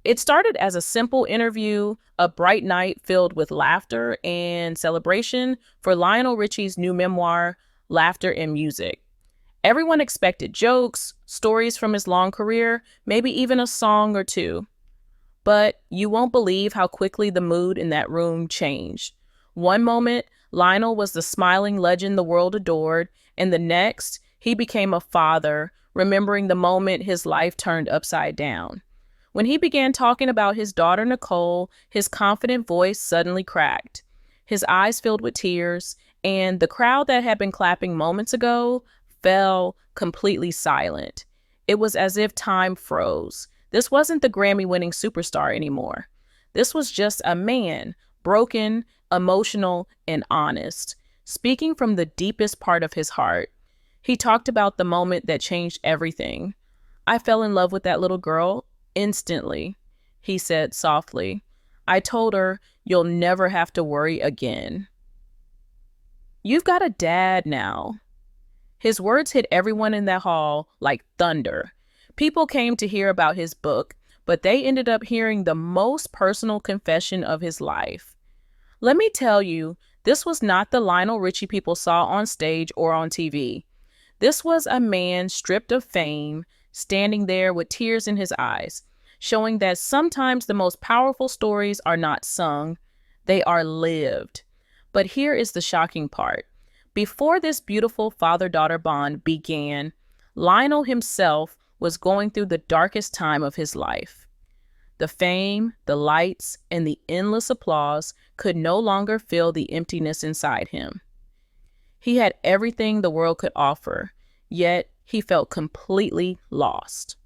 It started as a simple interview, a bright night filled with laughter and celebration for Lionel Richie's new memoir, Laughter and Music. Everyone expected jokes, stories from his long career, maybe even a song or two. But you won't believe how quickly the mood in that room changed. One moment, Lionel was the smiling legend the world adored, and the next, he became a father, remembering the moment his life turned upside down. When he began talking about his daughter Nicole, his confident voice suddenly cracked. His eyes filled with tears, and the crowd that had been clapping moments ago fell completely silent. It was as if time froze. This wasn't the Grammy-winning superstar anymore. This was just a man, broken, emotional, and honest, speaking from the deepest part of his heart. He talked about the moment that changed everything. "I fell in love with that little girl instantly," he said softly. "I told her, you'll never have to worry again. You've got a dad now." His words hit everyone in that hall like thunder. People came to hear about his book, but they ended up hearing the most personal confession of his life. Let me tell you, this was not the Lionel Richie people saw on stage or on TV. This was a man stripped of fame, standing there with tears in his eyes, showing that sometimes the most powerful stories are not sung, they are lived. But here is the shocking part. Before this beautiful father-daughter bond began, Lionel himself was going through the darkest time of his life. The fame, the lights, and the endless applause could no longer fill the emptiness inside him. He had everything the world could offer, yet he felt completely lost.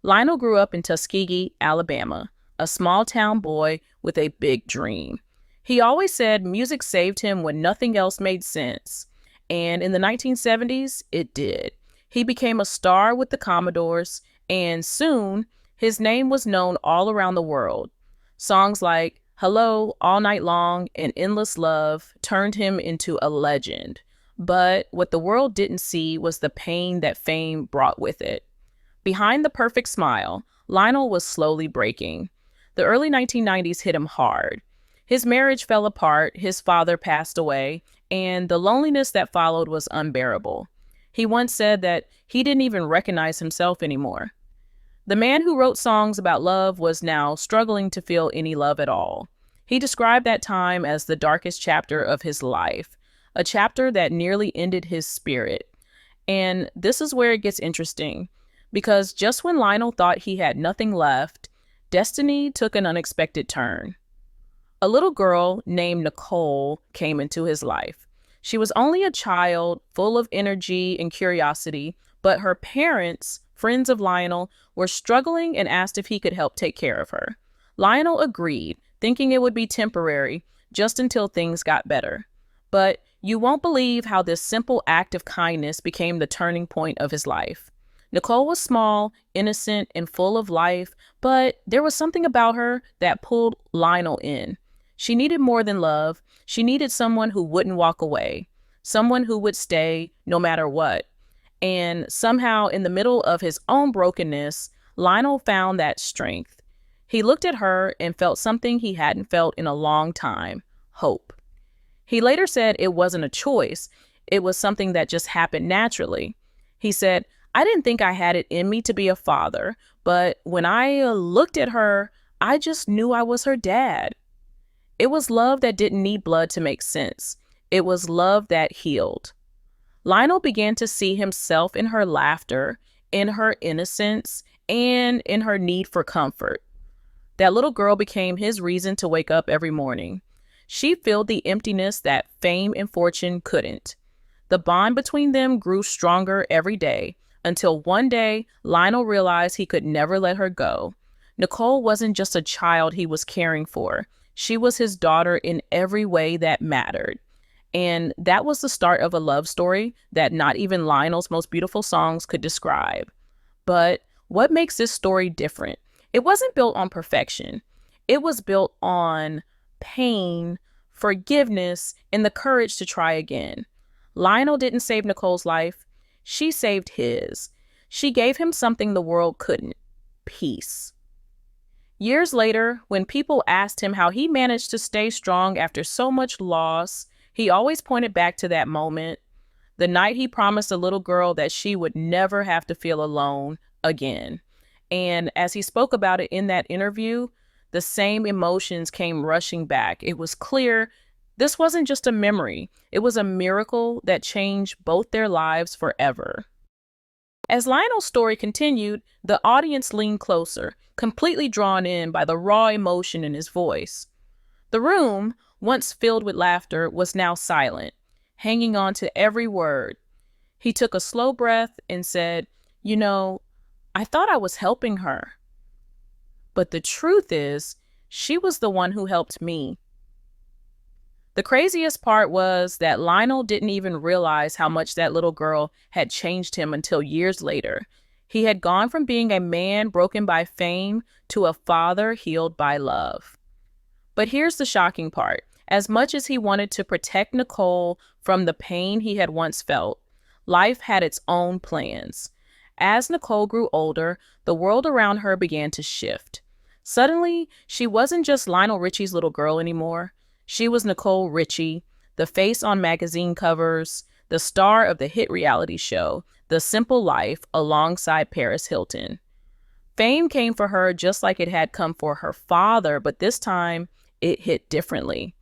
Lionel grew up in Tuskegee, Alabama, a small-town boy with a big dream. He always said music saved him when nothing else made sense. And in the 1970s, it did. He became a star with the Commodores, and soon his name was known all around the world. Songs like Hello, All Night Long, and Endless Love turned him into a legend. But what the world didn't see was the pain that fame brought with it. Behind the perfect smile, Lionel was slowly breaking. The early 1990s hit him hard. His marriage fell apart, his father passed away, and the loneliness that followed was unbearable. He once said that he didn't even recognize himself anymore. The man who wrote songs about love was now struggling to feel any love at all. He described that time as the darkest chapter of his life, a chapter that nearly ended his spirit. And this is where it gets interesting, because just when Lionel thought he had nothing left, destiny took an unexpected turn. A little girl named Nicole came into his life. She was only a child, full of energy and curiosity, but her parents, friends of Lionel, were struggling and asked if he could help take care of her. Lionel agreed, thinking it would be temporary, just until things got better. But you won't believe how this simple act of kindness became the turning point of his life. Nicole was small, innocent, and full of life, but there was something about her that pulled Lionel in. She needed more than love. She needed someone who wouldn't walk away, someone who would stay no matter what. And somehow, in the middle of his own brokenness, Lionel found that strength. He looked at her and felt something he hadn't felt in a long time: hope. He later said it wasn't a choice. It was something that just happened naturally. He said, "I didn't think I had it in me to be a father, but when I looked at her, I just knew I was her dad." It was love that didn't need blood to make sense. It was love that healed. Lionel began to see himself in her laughter, in her innocence, and in her need for comfort. That little girl became his reason to wake up every morning. She filled the emptiness that fame and fortune couldn't. The bond between them grew stronger every day, until one day Lionel realized he could never let her go. Nicole wasn't just a child he was caring for. She was his daughter in every way that mattered. And that was the start of a love story that not even Lionel's most beautiful songs could describe. But what makes this story different? It wasn't built on perfection. It was built on pain, forgiveness, and the courage to try again. Lionel didn't save Nicole's life. She saved his. She gave him something the world couldn't: peace. Years later, when people asked him how he managed to stay strong after so much loss, he always pointed back to that moment, the night he promised a little girl that she would never have to feel alone again. And as he spoke about it in that interview, the same emotions came rushing back. It was clear this wasn't just a memory, it was a miracle that changed both their lives forever. As Lionel's story continued, the audience leaned closer, completely drawn in by the raw emotion in his voice. The room, once filled with laughter, was now silent, hanging on to every word. He took a slow breath and said, "You know, I thought I was helping her. But the truth is, she was the one who helped me." The craziest part was that Lionel didn't even realize how much that little girl had changed him until years later. He had gone from being a man broken by fame to a father healed by love. But here's the shocking part. As much as he wanted to protect Nicole from the pain he had once felt, life had its own plans. As Nicole grew older, the world around her began to shift. Suddenly, she wasn't just Lionel Richie's little girl anymore. She was Nicole Richie, the face on magazine covers, the star of the hit reality show, The Simple Life, alongside Paris Hilton. Fame came for her just like it had come for her father, but this time it hit differently.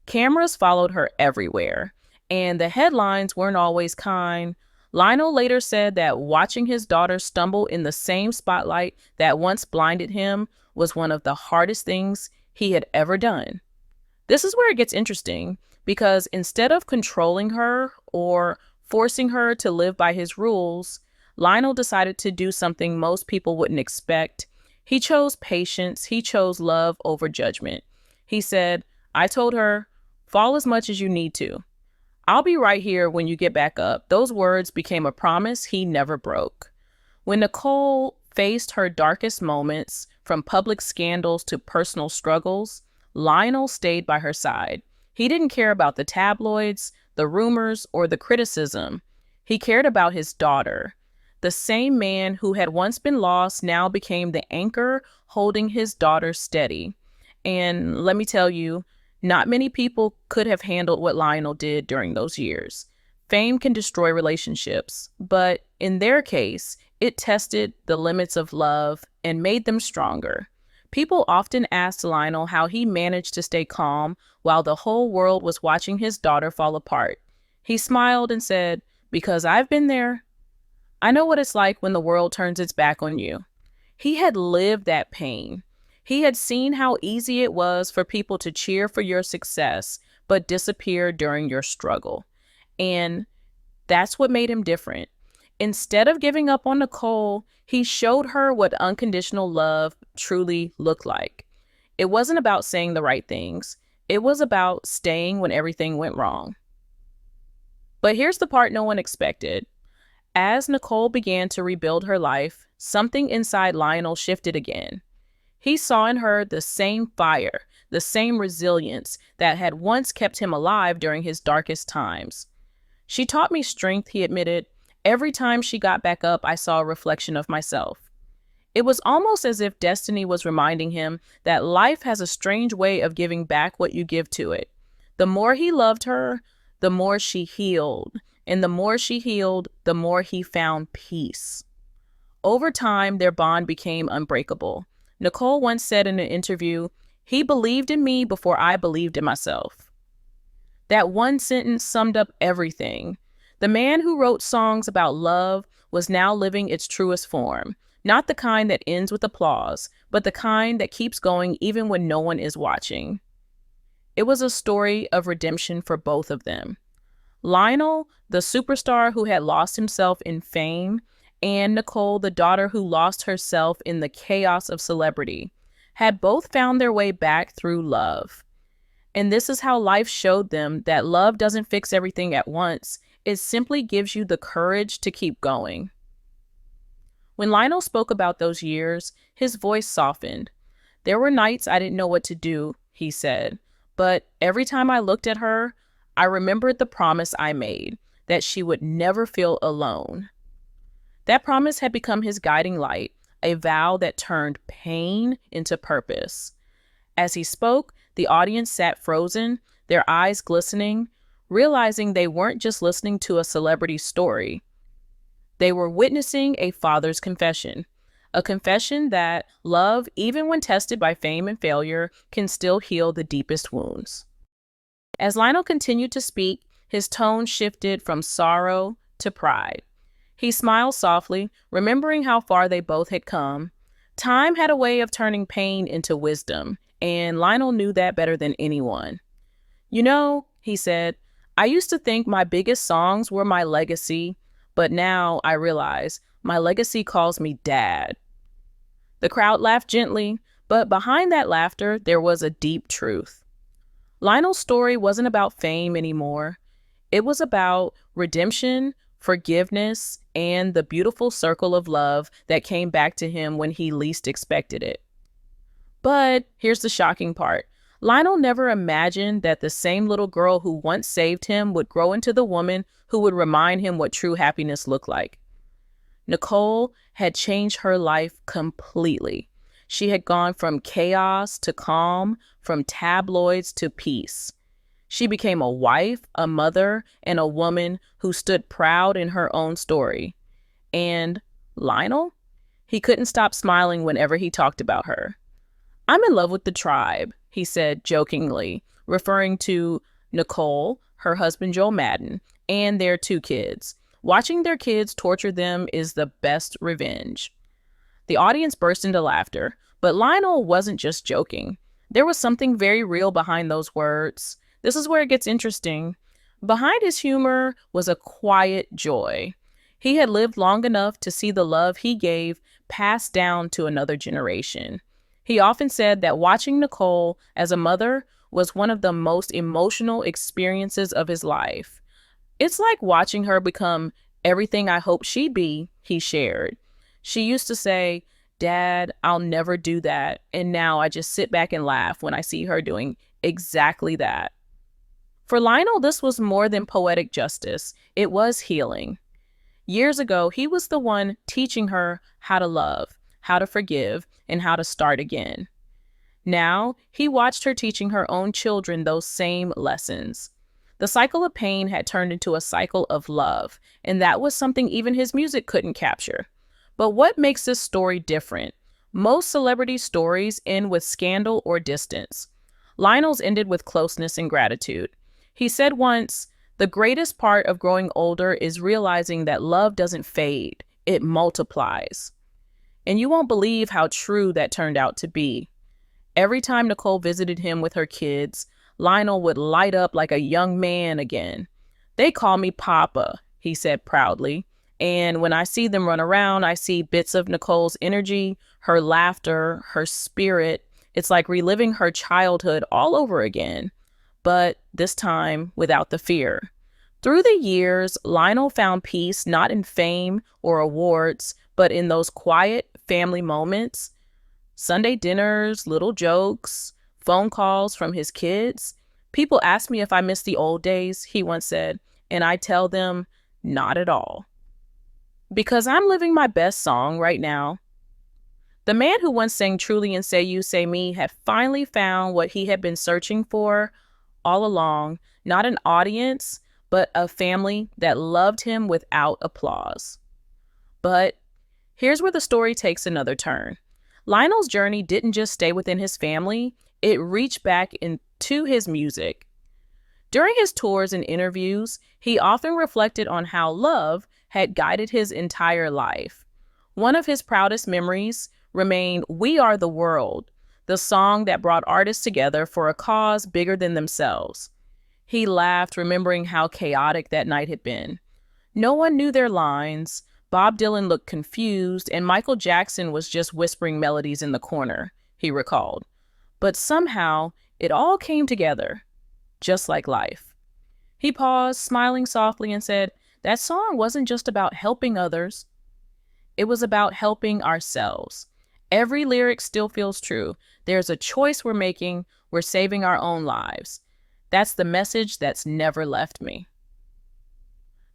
Cameras followed her everywhere, and the headlines weren't always kind. Lionel later said that watching his daughter stumble in the same spotlight that once blinded him was one of the hardest things he had ever done. This is where it gets interesting, because instead of controlling her or forcing her to live by his rules, Lionel decided to do something most people wouldn't expect. He chose patience. He chose love over judgment. He said, "I told her, fall as much as you need to. I'll be right here when you get back up." Those words became a promise he never broke. When Nicole faced her darkest moments, from public scandals to personal struggles, Lionel stayed by her side. He didn't care about the tabloids, the rumors, or the criticism. He cared about his daughter. The same man who had once been lost now became the anchor holding his daughter steady. And let me tell you, not many people could have handled what Lionel did during those years. Fame can destroy relationships, but in their case, it tested the limits of love and made them stronger. People often asked Lionel how he managed to stay calm while the whole world was watching his daughter fall apart. He smiled and said, "Because I've been there. I know what it's like when the world turns its back on you." He had lived that pain. He had seen how easy it was for people to cheer for your success, but disappear during your struggle. And that's what made him different. Instead of giving up on Nicole, he showed her what unconditional love truly looked like. It wasn't about saying the right things. It was about staying when everything went wrong. But here's the part no one expected. As Nicole began to rebuild her life, something inside Lionel shifted again. He saw in her the same fire, the same resilience that had once kept him alive during his darkest times. "She taught me strength," he admitted. "Every time she got back up, I saw a reflection of myself." It was almost as if destiny was reminding him that life has a strange way of giving back what you give to it. The more he loved her, the more she healed. And the more she healed, the more he found peace. Over time, their bond became unbreakable. Nicole once said in an interview, "He believed in me before I believed in myself." That one sentence summed up everything. The man who wrote songs about love was now living its truest form, not the kind that ends with applause, but the kind that keeps going even when no one is watching. It was a story of redemption for both of them. Lionel, the superstar who had lost himself in fame, and Nicole, the daughter who lost herself in the chaos of celebrity, had both found their way back through love. And this is how life showed them that love doesn't fix everything at once. It simply gives you the courage to keep going. When Lionel spoke about those years, his voice softened. "There were nights I didn't know what to do," he said. "But every time I looked at her, I remembered the promise I made, that she would never feel alone." That promise had become his guiding light, a vow that turned pain into purpose. As he spoke, the audience sat frozen, their eyes glistening, realizing they weren't just listening to a celebrity story. They were witnessing a father's confession, a confession that love, even when tested by fame and failure, can still heal the deepest wounds. As Lionel continued to speak, his tone shifted from sorrow to pride. He smiled softly, remembering how far they both had come. Time had a way of turning pain into wisdom, and Lionel knew that better than anyone. "You know," he said, "I used to think my biggest songs were my legacy, but now I realize my legacy calls me Dad." The crowd laughed gently, but behind that laughter, there was a deep truth. Lionel's story wasn't about fame anymore. It was about redemption, forgiveness, and the beautiful circle of love that came back to him when he least expected it. But here's the shocking part. Lionel never imagined that the same little girl who once saved him would grow into the woman who would remind him what true happiness looked like. Nicole had changed her life completely. She had gone from chaos to calm, from tabloids to peace. She became a wife, a mother, and a woman who stood proud in her own story. And Lionel? He couldn't stop smiling whenever he talked about her. "I'm in love with the tribe," he said jokingly, referring to Nicole, her husband Joel Madden, and their 2 kids. Watching their kids torture them is the best revenge. The audience burst into laughter, but Lionel wasn't just joking. There was something very real behind those words. This is where it gets interesting. Behind his humor was a quiet joy. He had lived long enough to see the love he gave passed down to another generation. He often said that watching Nicole as a mother was one of the most emotional experiences of his life. "It's like watching her become everything I hoped she'd be," he shared. "She used to say, 'Dad, I'll never do that.' And now I just sit back and laugh when I see her doing exactly that." For Lionel, this was more than poetic justice. It was healing. Years ago, he was the one teaching her how to love, how to forgive, and how to start again. Now, he watched her teaching her own children those same lessons. The cycle of pain had turned into a cycle of love, and that was something even his music couldn't capture. But what makes this story different? Most celebrity stories end with scandal or distance. Lionel's ended with closeness and gratitude. He said once, "The greatest part of growing older is realizing that love doesn't fade, it multiplies." And you won't believe how true that turned out to be. Every time Nicole visited him with her kids, Lionel would light up like a young man again. "They call me Papa," he said proudly. "And when I see them run around, I see bits of Nicole's energy, her laughter, her spirit. It's like reliving her childhood all over again, but this time without the fear." Through the years, Lionel found peace not in fame or awards, but in those quiet family moments. Sunday dinners, little jokes, phone calls from his kids. "People ask me if I miss the old days," he once said, "and I tell them, not at all. Because I'm living my best song right now." The man who once sang Truly and Say You, Say Me had finally found what he had been searching for all along, not an audience, but a family that loved him without applause. But here's where the story takes another turn. Lionel's journey didn't just stay within his family, it reached back into his music. During his tours and interviews, he often reflected on how love had guided his entire life. One of his proudest memories remained "We Are the World," the song that brought artists together for a cause bigger than themselves. He laughed, remembering how chaotic that night had been. No one knew their lines. Bob Dylan looked confused, and Michael Jackson was just whispering melodies in the corner, he recalled. But somehow, it all came together, just like life. He paused, smiling softly, and said, "That song wasn't just about helping others. It was about helping ourselves." Every lyric still feels true. There's a choice we're making. We're saving our own lives. That's the message that's never left me.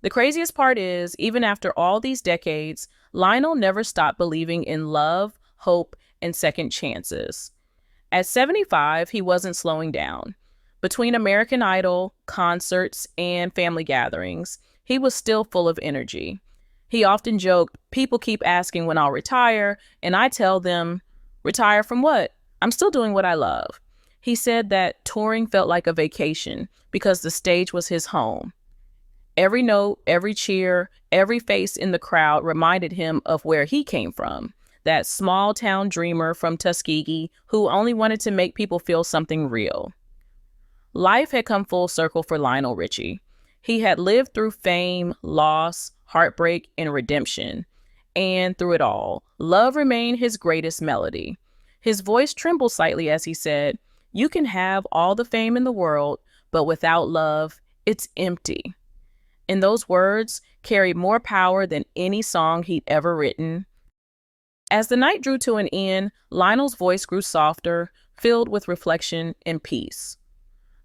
The craziest part is, even after all these decades, Lionel never stopped believing in love, hope, and second chances. At 75, he wasn't slowing down. Between American Idol, concerts, and family gatherings, he was still full of energy. He often joked, "People keep asking when I'll retire, and I tell them, retire from what? I'm still doing what I love." He said that touring felt like a vacation because the stage was his home. Every note, every cheer, every face in the crowd reminded him of where he came from, that small town dreamer from Tuskegee who only wanted to make people feel something real. Life had come full circle for Lionel Richie. He had lived through fame, loss, heartbreak, and redemption. And through it all, love remained his greatest melody. His voice trembled slightly as he said, "You can have all the fame in the world, but without love, it's empty." And those words carried more power than any song he'd ever written. As the night drew to an end, Lionel's voice grew softer, filled with reflection and peace.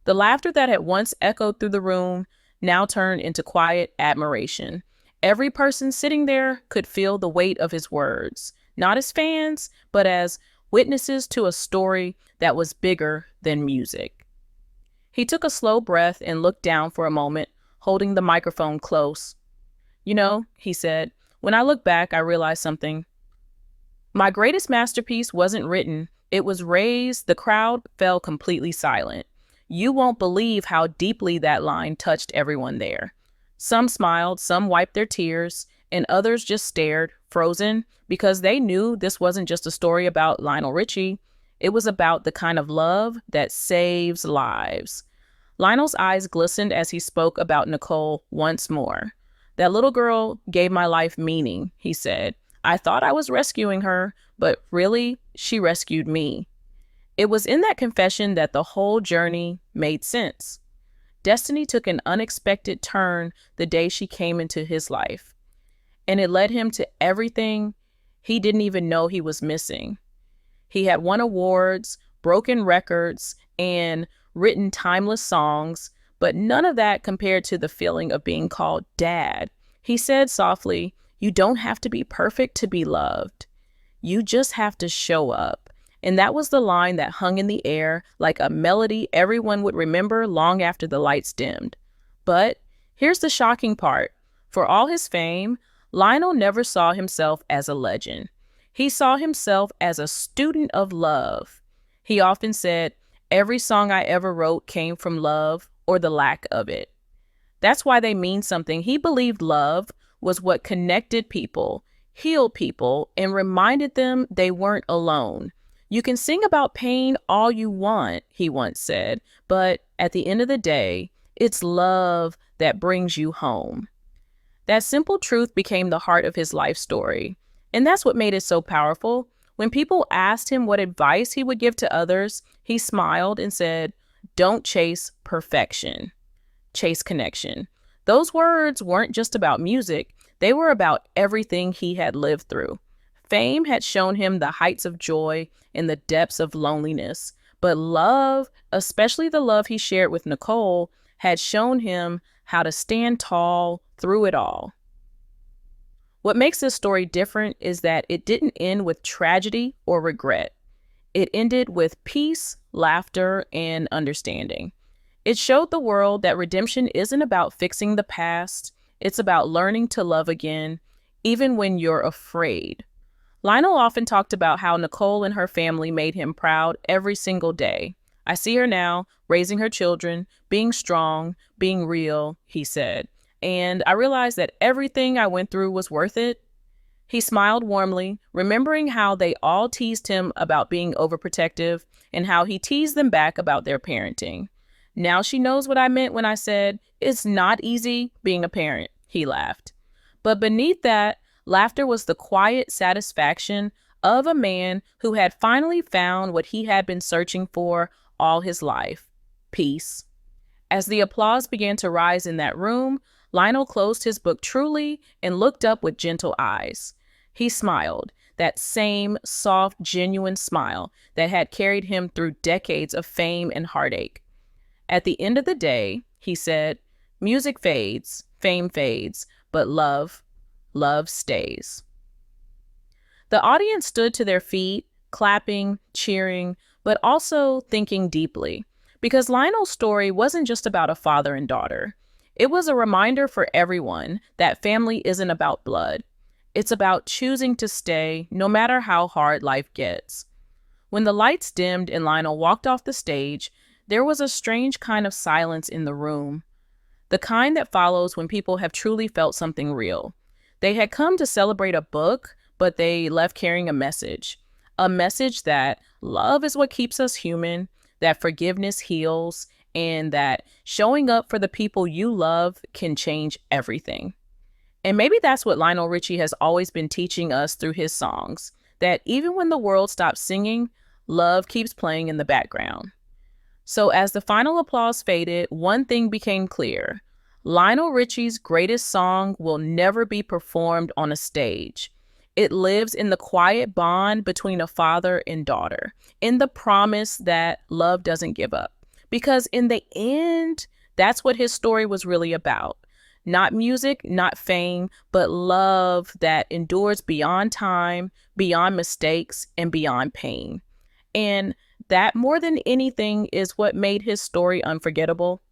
The laughter that had once echoed through the room now turned into quiet admiration. Every person sitting there could feel the weight of his words, not as fans, but as witnesses to a story that was bigger than music. He took a slow breath and looked down for a moment, holding the microphone close. "You know," he said, "when I look back, I realized something. My greatest masterpiece wasn't written, it was raised." The crowd fell completely silent. You won't believe how deeply that line touched everyone there. Some smiled, some wiped their tears, and others just stared, frozen, because they knew this wasn't just a story about Lionel Richie. It was about the kind of love that saves lives. Lionel's eyes glistened as he spoke about Nicole once more. "That little girl gave my life meaning," he said. "I thought I was rescuing her, but really, she rescued me." It was in that confession that the whole journey made sense. Destiny took an unexpected turn the day she came into his life, and it led him to everything he didn't even know he was missing. He had won awards, broken records, and written timeless songs, but none of that compared to the feeling of being called dad. He said softly, "You don't have to be perfect to be loved. You just have to show up." And that was the line that hung in the air like a melody everyone would remember long after the lights dimmed. But here's the shocking part. For all his fame, Lionel never saw himself as a legend. He saw himself as a student of love. He often said, "Every song I ever wrote came from love or the lack of it." That's why they mean something. He believed love was what connected people, healed people, and reminded them they weren't alone. "You can sing about pain all you want," he once said, "but at the end of the day, it's love that brings you home." That simple truth became the heart of his life story. And that's what made it so powerful. When people asked him what advice he would give to others, he smiled and said, "Don't chase perfection, chase connection." Those words weren't just about music. They were about everything he had lived through. Fame had shown him the heights of joy and the depths of loneliness, but love, especially the love he shared with Nicole, had shown him how to stand tall through it all. What makes this story different is that it didn't end with tragedy or regret. It ended with peace, laughter, and understanding. It showed the world that redemption isn't about fixing the past, it's about learning to love again, even when you're afraid. Lionel often talked about how Nicole and her family made him proud every single day. "I see her now, raising her children, being strong, being real," he said. "And I realized that everything I went through was worth it." He smiled warmly, remembering how they all teased him about being overprotective and how he teased them back about their parenting. "Now she knows what I meant when I said, it's not easy being a parent," he laughed. But beneath that laughter was the quiet satisfaction of a man who had finally found what he had been searching for all his life: peace. As the applause began to rise in that room, Lionel closed his book truly and looked up with gentle eyes. He smiled, that same soft, genuine smile that had carried him through decades of fame and heartache. "At the end of the day," he said, "music fades, fame fades, but love stays." The audience stood to their feet, clapping, cheering, but also thinking deeply. Because Lionel's story wasn't just about a father and daughter. It was a reminder for everyone that family isn't about blood. It's about choosing to stay no matter how hard life gets. When the lights dimmed and Lionel walked off the stage, there was a strange kind of silence in the room, the kind that follows when people have truly felt something real. They had come to celebrate a book, but they left carrying a message that love is what keeps us human, that forgiveness heals, and that showing up for the people you love can change everything. And maybe that's what Lionel Richie has always been teaching us through his songs, that even when the world stops singing, love keeps playing in the background. So as the final applause faded, one thing became clear. Lionel Richie's greatest song will never be performed on a stage. It lives in the quiet bond between a father and daughter, in the promise that love doesn't give up. Because in the end, that's what his story was really about. Not music, not fame, but love that endures beyond time, beyond mistakes, and beyond pain. And that, more than anything, is what made his story unforgettable.